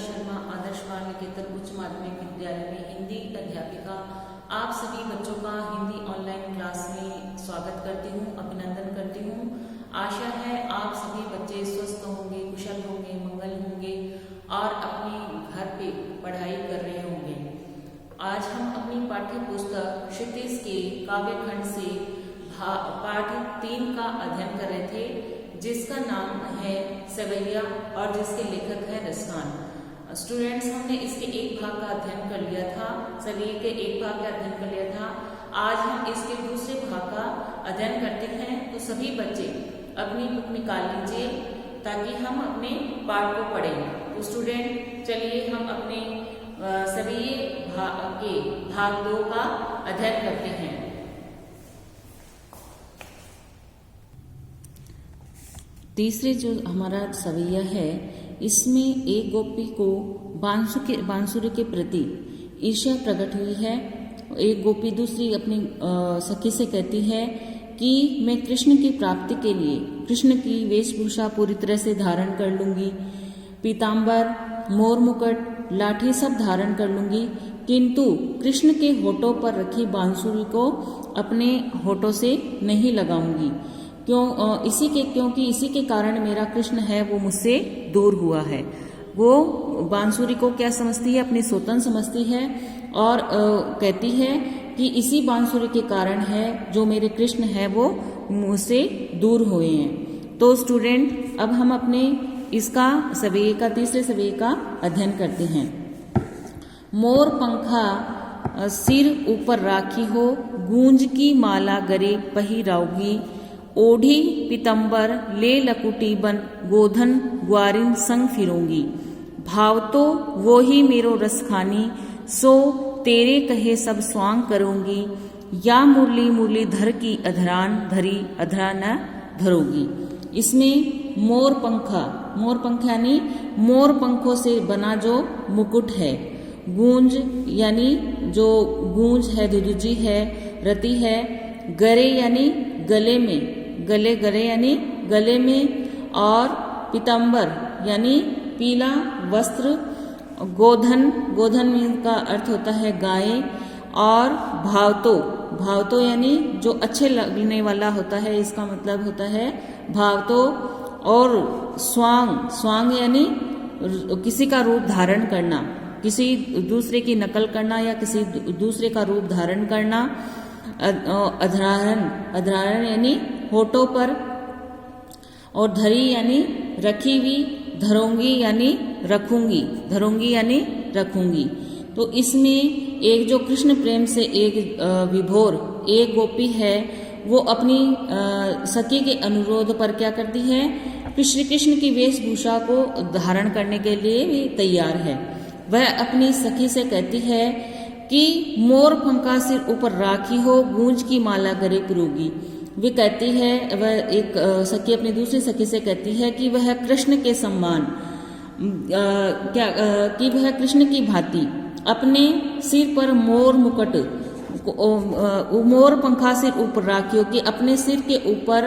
शर्मा आदर्श बाल निकेतन उच्च माध्यमिक विद्यालय में हिंदी अध्यापिका आप सभी बच्चों का हिंदी ऑनलाइन क्लास में स्वागत करती हूँ, अभिनंदन करती हूँ। आशा है आप सभी बच्चे स्वस्थ होंगे, कुशल होंगे, मंगल होंगे और अपने घर पे पढ़ाई कर रहे होंगे। आज हम अपनी पाठ्य पुस्तक क्षितिज के काव्य खंड से पाठ 3 का अध्ययन कर रहे थे, जिसका नाम है सवैया और जिसके लेखक है रसखान। स्टूडेंट्स, हमने इसके एक भाग का अध्ययन कर लिया था, सवैया के एक भाग का अध्ययन कर लिया था। आज हम इसके दूसरे भाग का अध्ययन करते हैं, तो सभी बच्चे अपनी बुक निकाल लीजिए ताकि हम अपने पाठ को पढ़ें। तो स्टूडेंट, चलिए हम अपने सवैया के भाग 2 का अध्ययन करते हैं। तीसरे जो हमारा सवैया है, इसमें एक गोपी को बांसुरी के प्रति ईर्ष्या प्रकट हुई है। एक गोपी दूसरी अपनी सखी से कहती है कि मैं कृष्ण की प्राप्ति के लिए कृष्ण की वेशभूषा पूरी तरह से धारण कर लूंगी, पीताम्बर, मोर मुकुट, लाठी सब धारण कर लूंगी, किंतु कृष्ण के होठों पर रखी बांसुरी को अपने होठों से नहीं लगाऊंगी। क्योंकि इसी के कारण मेरा कृष्ण है वो मुझसे दूर हुआ है। वो बांसुरी को क्या समझती है? अपनी सोतन समझती है और कहती है कि इसी बांसुरी के कारण है जो मेरे कृष्ण है वो मुझसे दूर हुए हैं। तो स्टूडेंट, अब हम अपने इसका सवैया का तीसरे सवैया का अध्ययन करते हैं। मोर पंखा सिर ऊपर राखी हो, गूंज की माला गरे पहिराऊगी, ओढ़ी पीतम्बर ले लकुटी बन, गोधन ग्वारिन संग फिरूंगी, भाव तो वो ही मेरो रसखानी, सो तेरे कहे सब स्वांग करूंगी, या मुरली मुरलीधर की अधरान धरी अधरा न धरोगी। इसमें मोर पंखा यानी मोर पंखों से बना जो मुकुट है, गूंज यानी जो गूंज है, दुदुजी है, रति है, गरे यानी गले में, गरे यानी गले में, और पीताम्बर यानी पीला वस्त्र, गोधन का अर्थ होता है गाय, और भावतो यानी जो अच्छे लगने वाला होता है, इसका मतलब होता है भावतो, और स्वांग यानी किसी का रूप धारण करना, किसी दूसरे की नकल करना या किसी दूसरे का रूप धारण करना, अधरारण यानी होठों पर, और धरी यानी रखी हुई, धरोंगी यानी रखूंगी। तो इसमें एक जो कृष्ण प्रेम से एक विभोर एक गोपी है, वो अपनी सखी के अनुरोध पर क्या करती है? कृष्ण की वेशभूषा को धारण करने के लिए भी तैयार है। वह अपनी सखी से कहती है कि मोर पंखा सिर ऊपर राखी हो, गूंज की माला गले पिरोगी। वे कहती है, वह एक सखी अपनी दूसरी सखी से कहती है कि वह कृष्ण के सम्मान कि वह कृष्ण की भांति अपने सिर पर मोर मुकुट, मोर पंखा सिर ऊपर राखियो, कि अपने सिर के ऊपर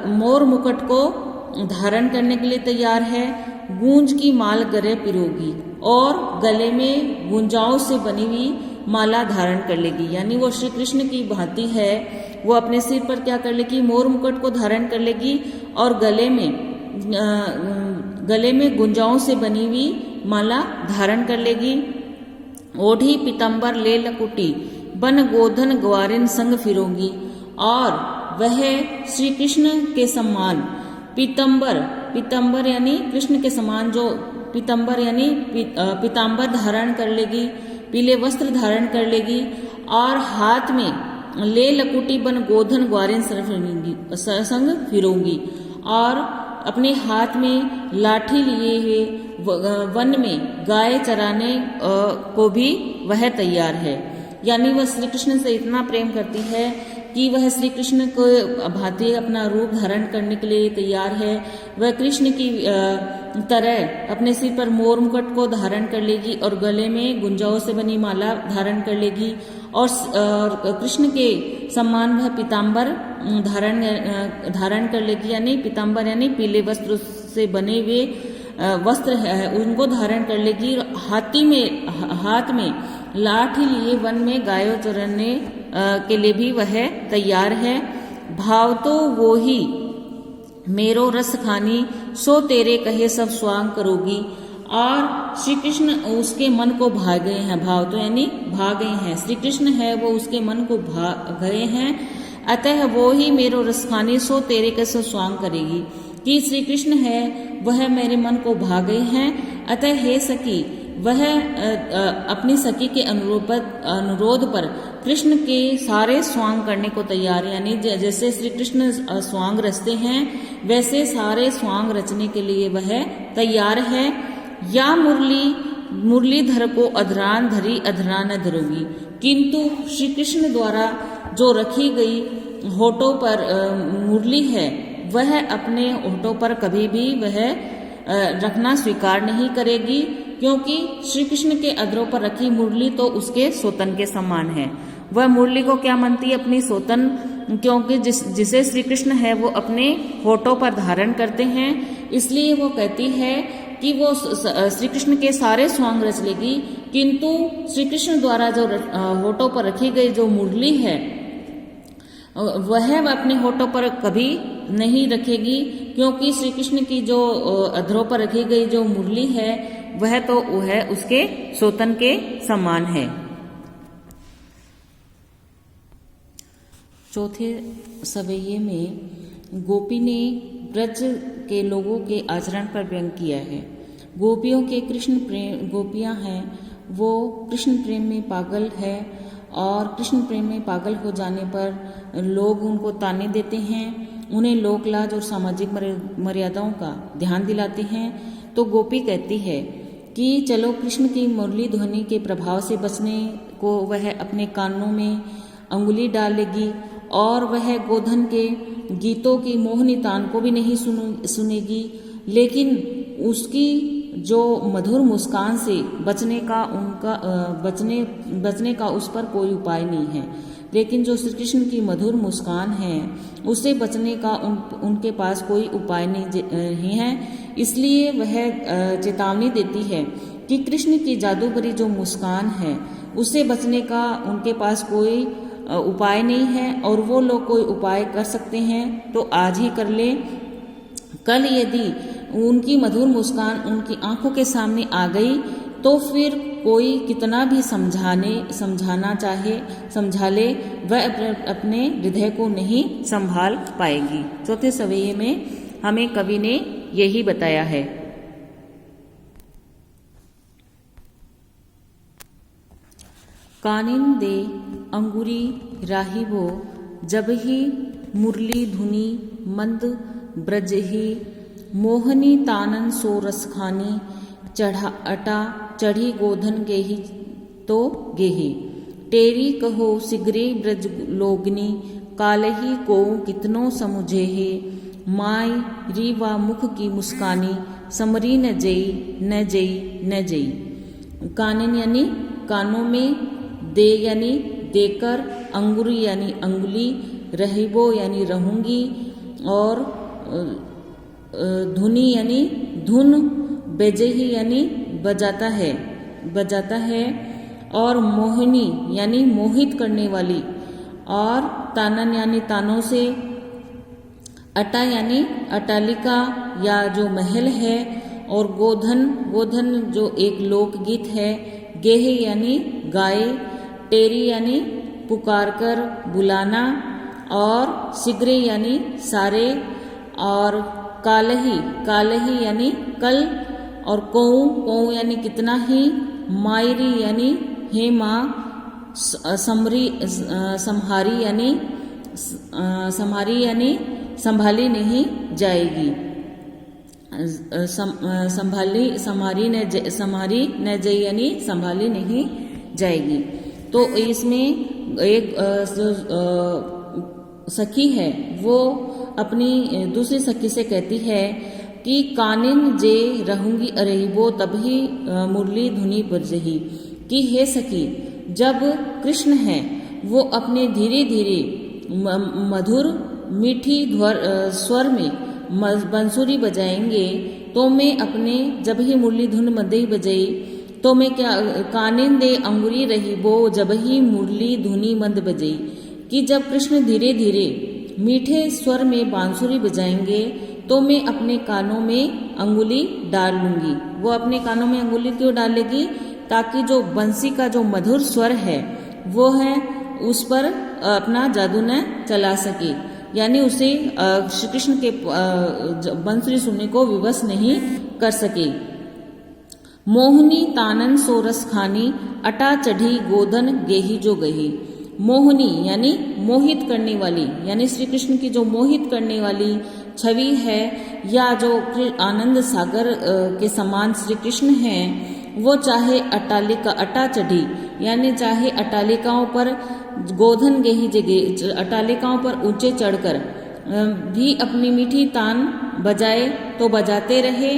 मोर मुकुट को धारण करने के लिए तैयार है, गूंज की माल गले पिरोगी, और गले में गुंजाओं से बनी हुई माला धारण कर लेगी। यानी वो श्री कृष्ण की भांति है, वो अपने सिर पर क्या कर लेगी? मोर मुकुट को धारण कर लेगी, और गले में गुंजाओं से बनी हुई माला धारण कर लेगी। ओढ़ी पीतम्बर ले लकुटी बन, गोधन ग्वारिन संग फिरोगी, और वह श्री कृष्ण के सम्मान पीतम्बर यानी कृष्ण के समान जो पीतम्बर यानी पीताम्बर धारण कर लेगी, पीले वस्त्र धारण कर लेगी, और हाथ में ले लकुटी बन गोधन ग्वारिन संग फिरूंगी, और अपने हाथ में लाठी लिए हुए वन में गाय चराने को भी वह तैयार है। यानी वह श्री कृष्ण से इतना प्रेम करती है कि वह श्री कृष्ण को भांति अपना रूप धारण करने के लिए तैयार है। वह कृष्ण की तरह अपने सिर पर मोर मुकुट को धारण कर लेगी, और गले में गुंजाओं से बनी माला धारण कर लेगी, और कृष्ण के सम्मान वह पीताम्बर धारण कर लेगी। यानी पीताम्बर यानी पीले वस्त्र से बने हुए वस्त्र है उनको धारण कर लेगी। हाथ में लाठी लिए वन में गायों चरने के लिए भी वह तैयार है। भाव तो वो ही मेरो रस खानी, सो तेरे कहे सब स्वांग करोगी। और श्री कृष्ण उसके मन को भा गए हैं, भाव तो यानी भा गए हैं, श्री कृष्ण है वो उसके मन को भा गए हैं। अतः वो ही मेरो रस खानी, सो तेरे कैसे स्वांग करेगी। कि श्री कृष्ण है वह मेरे मन को भा गए हैं। अतः हे सखी, वह अपनी सखी के अनुरोध पर कृष्ण के सारे स्वांग करने को तैयार है। यानी जैसे श्री कृष्ण स्वांग रचते हैं वैसे सारे स्वांग रचने के लिए वह तैयार है। या मुरलीधर को अधरान धरी अधरान न धरोगी। किंतु श्री कृष्ण द्वारा जो रखी गई होठों पर मुरली है वह अपने होठों पर कभी भी वह रखना स्वीकार नहीं करेगी, क्योंकि श्री कृष्ण के अधरों पर रखी मुरली तो उसके सोतन के समान है। वह मुरली को क्या मानती है? अपनी सोतन, क्योंकि जिसे श्री कृष्ण है वो अपने होठों पर धारण करते हैं, इसलिए वो कहती है कि वो श्री कृष्ण के सारे स्वांग रच लेगी, किंतु श्री कृष्ण द्वारा जो होठों पर रखी गई जो मुरली है वह अपने होठों पर कभी नहीं रखेगी, क्योंकि श्री कृष्ण की जो अधरों पर रखी गई जो मुरली है वह तो वह उसके सोतन के समान है। चौथे सवैये में गोपी ने ब्रज के लोगों के आचरण पर व्यंग किया है। गोपियों के कृष्ण प्रेम, गोपियां हैं वो कृष्ण प्रेम में पागल है, और कृष्ण प्रेम में पागल हो जाने पर लोग उनको ताने देते हैं, उन्हें लोकलाज और सामाजिक मर्यादाओं का ध्यान दिलाते हैं। तो गोपी कहती है कि चलो कृष्ण की मुरली ध्वनि के प्रभाव से बचने को वह अपने कानों में अंगुली डालेगी, और वह गोधन के गीतों की मोहनी तान को भी नहीं सुनेगी, लेकिन उसकी जो मधुर मुस्कान से बचने का उस पर कोई उपाय नहीं है। लेकिन जो श्री कृष्ण की मधुर मुस्कान है उससे बचने का उनके पास कोई उपाय नहीं है। इसलिए वह चेतावनी देती है कि कृष्ण की जादू भरी जो मुस्कान है उससे बचने का उनके पास कोई उपाय नहीं है, और वो लोग कोई उपाय कर सकते हैं तो आज ही कर ले। कल यदि उनकी मधुर मुस्कान उनकी आंखों के सामने आ गई तो फिर कोई कितना भी समझाना चाहे समझा ले, वह अपने हृदय को नहीं संभाल पाएगी। चौथे सवैये में हमें कवि ने यही बताया है। कानिन दे अंगुरी राहिबो, जब ही मुरली धुनी मंद ब्रज ही, मोहनी तानन सो रसखानी, चढ़ी गोधन गेही तो गेही। टेरी कहो सिगरे ब्रज लोगनी, कालही को कितनो समुझे हे। माय रीवा मुख की मुस्कानी, समरी न जई न जई न जई। कानन यानी कानों में, दे यानी देकर, अंगुरी यानी अंगुली, रहिबो यानी रहूंगी, और धुनी यानी धुन, बेजही यानी बजाता है, और मोहिनी यानी मोहित करने वाली, और तानन यानी तानों से, अटा यानी अटालिका या जो महल है, और गोधन जो एक लोकगीत है, गेह यानी गाय, टेरी यानी पुकार कर बुलाना, और सिगरे यानी सारे, और कालही यानी कल, और कौ यानी कितना ही, मायरी यानी हे माँ, संहारी यानी संभाली नहीं जाएगी, संहारी न जाए यानी संभाली नहीं जाएगी। तो इसमें एक सखी है वो अपनी दूसरी सखी से कहती है कि कानिन जे रहूंगी अरहिबो, तभी मुरली धुनी बरजही। कि हे सखी, जब कृष्ण है वो अपने धीरे धीरे मधुर मीठी स्वर में बंसुरी बजाएंगे तो मैं अपने जब ही मुरली धुन मदई बजई तो मैं क्या कानिंदे अंगुरी रही बो जब ही मुरली धुनी मंद बजई, कि जब कृष्ण धीरे धीरे मीठे स्वर में बांसुरी बजाएंगे तो मैं अपने कानों में अंगुली डाल लूंगी। वो अपने कानों में अंगुली क्यों डालेगी? ताकि जो बंसी का जो मधुर स्वर है वो है उस पर अपना जादू न चला सके, यानी उसे श्री कृष्ण के बंसुरी सुनने को विवश नहीं कर सके। मोहनी तानन सोरस खानी अटा चढ़ी गोधन गेही जो गही। मोहनी यानी मोहित करने वाली, यानी श्री कृष्ण की जो मोहित करने वाली छवि है या जो आनंद सागर के समान श्री कृष्ण हैं, वो चाहे अट्टालिका अटा चढ़ी यानी चाहे अट्टालिकाओं पर गोधन गेही जगह अट्टालिकाओं पर ऊंचे चढ़कर भी अपनी मीठी तान बजाए तो बजाते रहे,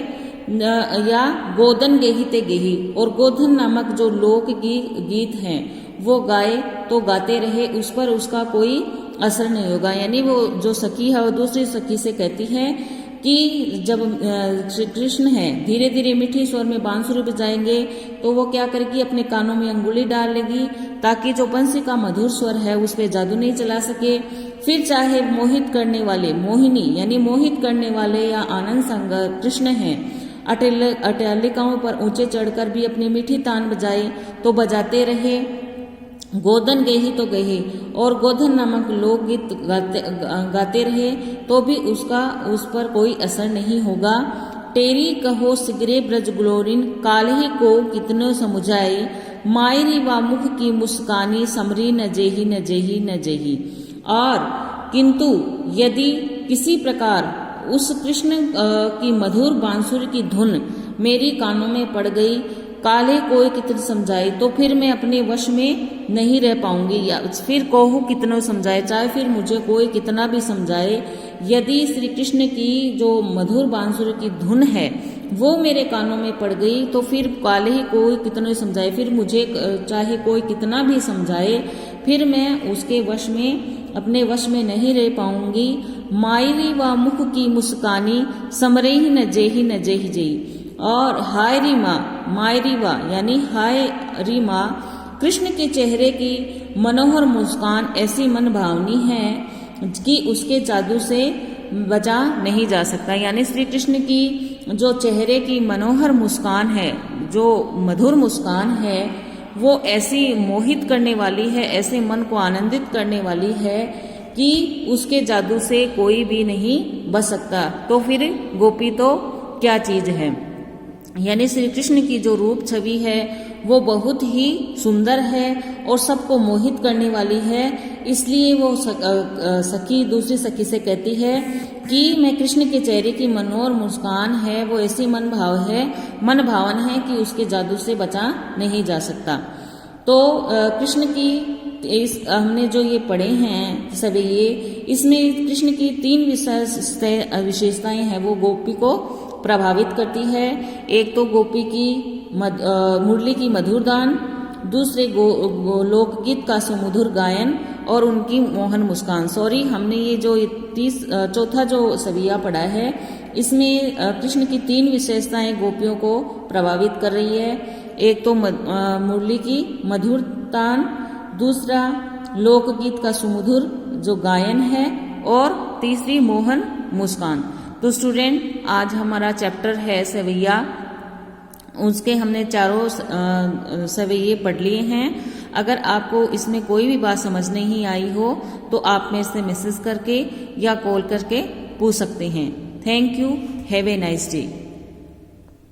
या गोधन गेही ते गेही और गोधन नामक जो लोक गीत हैं वो गाए तो गाते रहे, उस पर उसका कोई असर नहीं होगा। यानी वो जो सखी है वो दूसरी सखी से कहती है कि जब श्री कृष्ण है धीरे धीरे मीठी स्वर में बांसुरी बजाएंगे तो वो क्या करेगी, अपने कानों में अंगुली डाल लेगी ताकि जो बंसी का मधुर स्वर है उस पर जादू नहीं चला सके। फिर चाहे मोहित करने वाले मोहिनी यानी मोहित करने वाले या आनंद संग कृष्ण हैं अट्टालिकाओं पर ऊंचे चढ़कर भी अपनी मीठी तान बजाए तो बजाते रहे, गोधन गेही तो गही और गोधन नामक लोकगीत गाते रहे तो भी उस पर कोई असर नहीं होगा। टेरी कहो सिगरे ब्रज ग्लोरिन कालही को कितनो समुझाई, मायरी वा मुख की मुस्कानी समरी न जेही न जेही न जेही। और किंतु यदि किसी प्रकार उस कृष्ण की मधुर बांसुरी की धुन मेरी कानों में पड़ गई, काले कोई कितने समझाए तो फिर मैं अपने वश में नहीं रह पाऊंगी, या फिर कोहू कितनों समझाए चाहे फिर मुझे कोई कितना भी समझाए, यदि श्री कृष्ण की जो मधुर बांसुरी की धुन है वो मेरे कानों में पड़ गई तो फिर काले ही कोई कितनों समझाए, फिर मुझे चाहे कोई कितना भी समझाए फिर मैं उसके वश में अपने वश में नहीं रह पाऊंगी। मायरी व मुख की मुस्कानी समरे ही न जेही न जेही जेही। और हाय री माँ मायरी वा यानी हाय री माँ, कृष्ण के चेहरे की मनोहर मुस्कान ऐसी मन भावनी है कि उसके जादू से बचा नहीं जा सकता। यानी श्री कृष्ण की जो चेहरे की मनोहर मुस्कान है, जो मधुर मुस्कान है, वो ऐसी मोहित करने वाली है, ऐसे मन को आनंदित करने वाली है कि उसके जादू से कोई भी नहीं बच सकता। तो फिर गोपी तो क्या चीज है। यानी श्री कृष्ण की जो रूप छवि है वो बहुत ही सुंदर है और सबको मोहित करने वाली है। इसलिए वो सखी दूसरी सखी से कहती है कि मैं कृष्ण के चेहरे की मनोहर मुस्कान है वो ऐसी मन भावन है कि उसके जादू से बचा नहीं जा सकता। तो कृष्ण की हमने जो ये पढ़े हैं सभी इसमें कृष्ण की 3 विशेषताएं हैं वो गोपी को प्रभावित करती है। एक तो गोपी की मुरली की मधुर दान, दूसरे लोकगीत का सुमधुर गायन और उनकी मोहन मुस्कान। हमने ये जो चौथा जो सविया पढ़ा है इसमें कृष्ण की 3 विशेषताएं गोपियों को प्रभावित कर रही है। एक तो मुरली की मधुर तान, दूसरा लोकगीत का सुमधुर जो गायन है और तीसरी मोहन मुस्कान। तो स्टूडेंट आज हमारा चैप्टर है सवैया, उसके हमने चारों सवैये पढ़ लिए हैं। अगर आपको इसमें कोई भी बात समझ नहीं आई हो तो आप में से मैसेज करके या कॉल करके पूछ सकते हैं। Thank you, have a nice day.